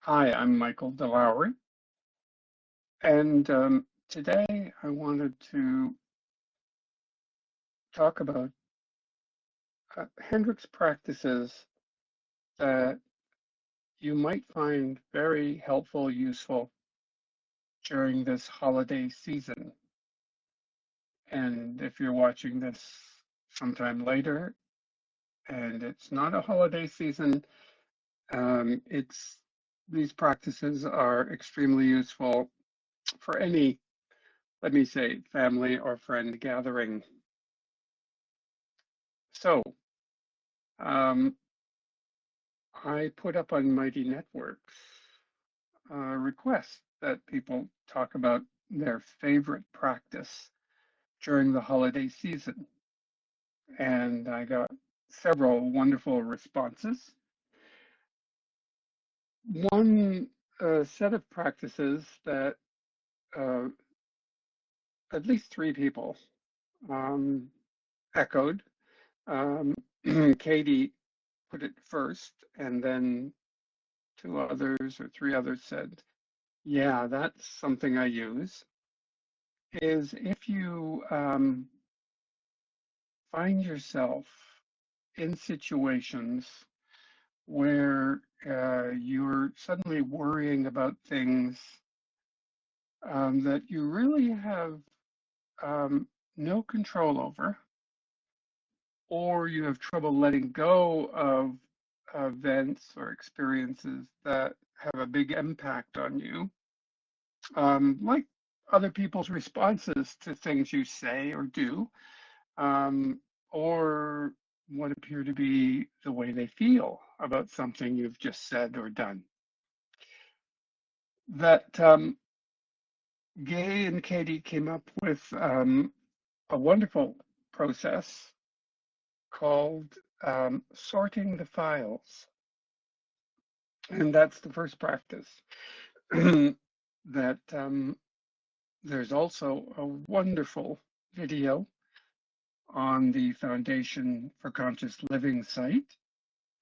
Hi, I'm Michael Deloughery, and today I wanted to talk about Hendricks practices that you might find very helpful, useful during this holiday season. And if you're watching this sometime later and it's not a holiday season, it's these practices are extremely useful for any, let me say, family or friend gathering. So, um, I put up on Mighty Networks a request that people talk about their favorite practice during the holiday season. And I got several wonderful responses. One set of practices that uh, at least three people um, echoed. Um, Katie put it first, and then two others or three others said, yeah, that's something I use. Is if you find yourself in situations where you're suddenly worrying about things that you really have um, no control over, or you have trouble letting go of events or experiences that have a big impact on you, like other people's responses to things you say or do, um, or what appear to be the way they feel about something you've just said or done. That Gay and Katie came up with a wonderful process called sorting the files. And that's the first practice. that there's also a wonderful video on the Foundation for Conscious Living site.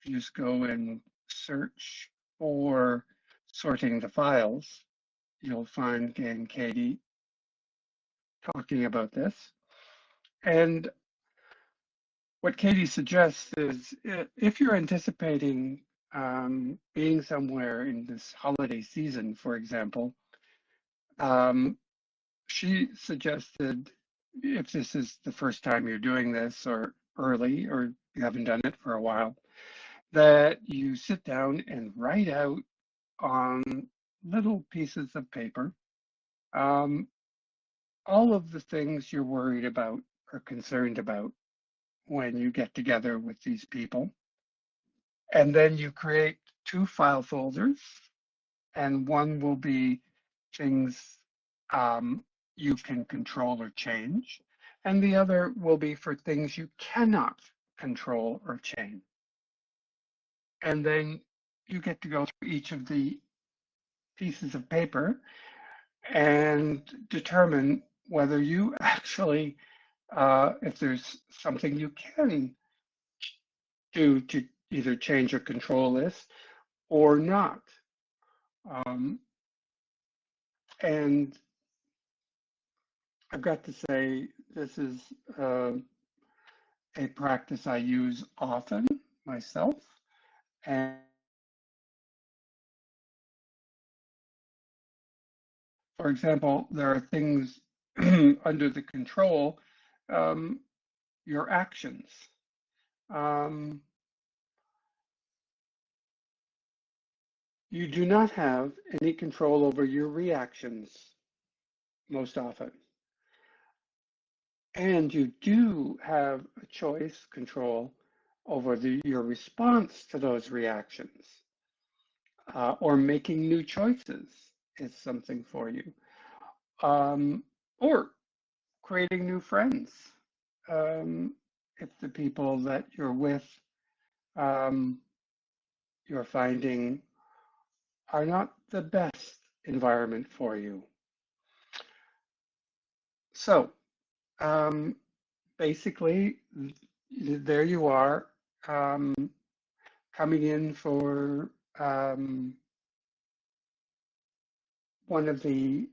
You just go and search for sorting the files. You'll find Gay and Katie talking about this. And what Katie suggests is if you're anticipating being somewhere in this holiday season, for example, um, she suggested if this is the first time you're doing this or early or you haven't done it for a while, that you sit down and write out on little pieces of paper um, all of the things you're worried about or concerned about when you get together with these people. And then you create two file folders, and one will be things you can control or change, and the other will be for things you cannot control or change. And then you get to go through each of the pieces of paper and determine whether you actually, if there's something you can do to either change or control this or not. Um, and I've got to say, this is a practice I use often myself. And for example, there are things under the control, um, your actions. Um, you do not have any control over your reactions most often. And you do have a choice, control over your response to those reactions, or making new choices is something for you, or creating new friends. If the people that you're with, um, you're finding are not the best environment for you. So um, basically, there you are, um, coming in for one of the,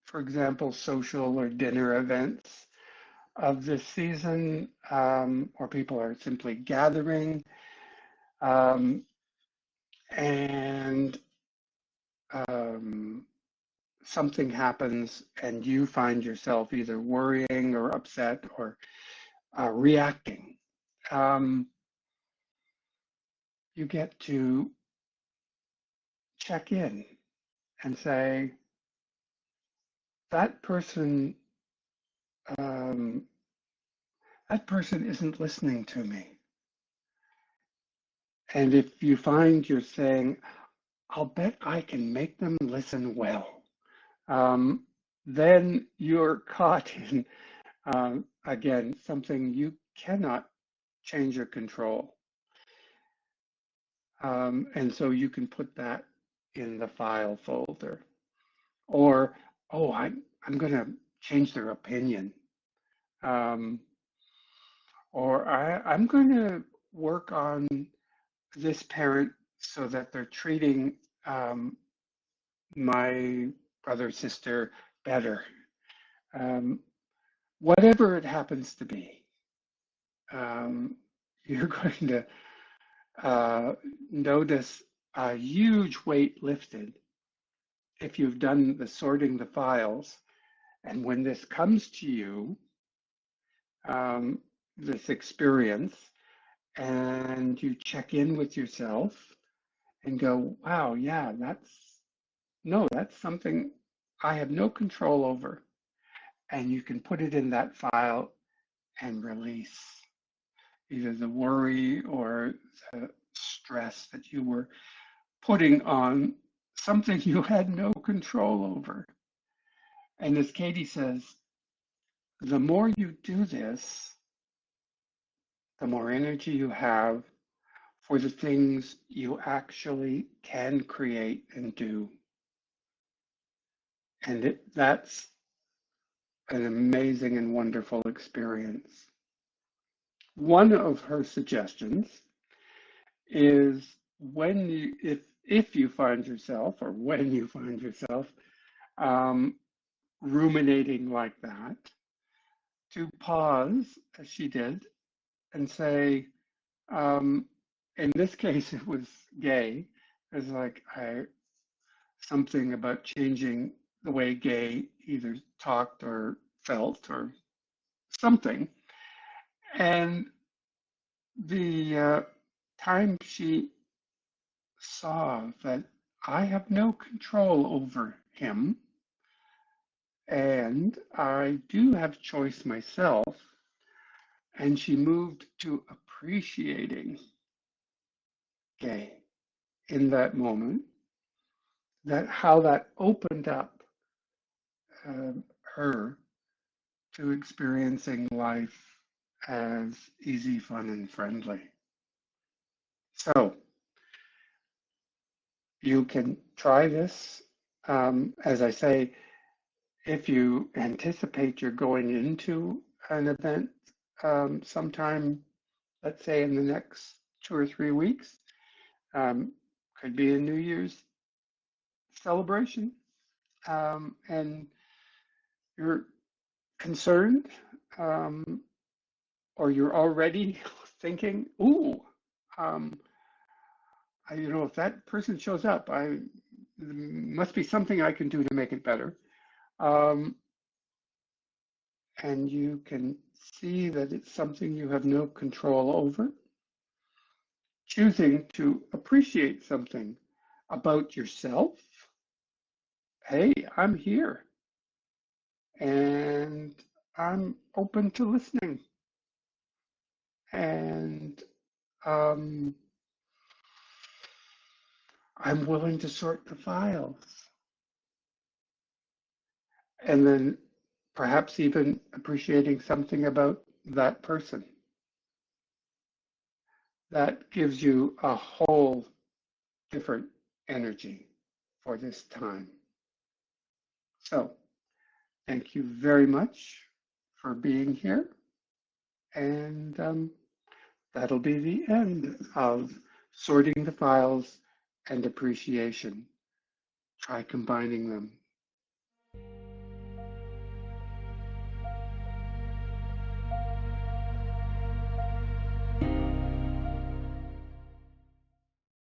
for example, social or dinner events of this season, or people are simply gathering, and something happens and you find yourself either worrying or upset or reacting. You get to check in and say, that person, um, that person isn't listening to me. And if you find you're saying, I'll bet I can make them listen well, then you're caught in, again, something you cannot change or control. And so you can put that in the file folder. Or, oh, I'm going to change their opinion. Or I'm going to work on this parent so that they're treating my brother, sister better. Whatever it happens to be, you're going to notice a huge weight lifted if you've done the sorting the files. And when this comes to you, this experience, and you check in with yourself and go, wow, yeah, that's something I have no control over. And you can put it in that file and release either the worry or the stress that you were putting on something you had no control over. And as Katie says, the more you do this, the more energy you have for the things you actually can create and do. And that's an amazing and wonderful experience. One of her suggestions is if you find yourself, or when you find yourself ruminating like that, to pause, as she did, and say, in this case, it was Gay. It's like something about changing the way Gay either talked or felt or something. And the time she saw that I have no control over him, and I do have choice myself, and she moved to appreciating Gay in that moment, that how that opened up her to experiencing life as easy, fun, and friendly. So you can try this. As I say, if you anticipate you're going into an event sometime, let's say in the next 2 or 3 weeks, could be a New Year's celebration, and you're concerned, or you're already thinking, ooh, if that person shows up, there must be something I can do to make it better. And you can see that it's something you have no control over. Choosing to appreciate something about yourself. Hey, I'm here and I'm open to listening. And I'm willing to sort the files. And then perhaps even appreciating something about that person. That gives you a whole different energy for this time. So, thank you very much for being here. And that'll be the end of sorting the files and appreciation. try combining them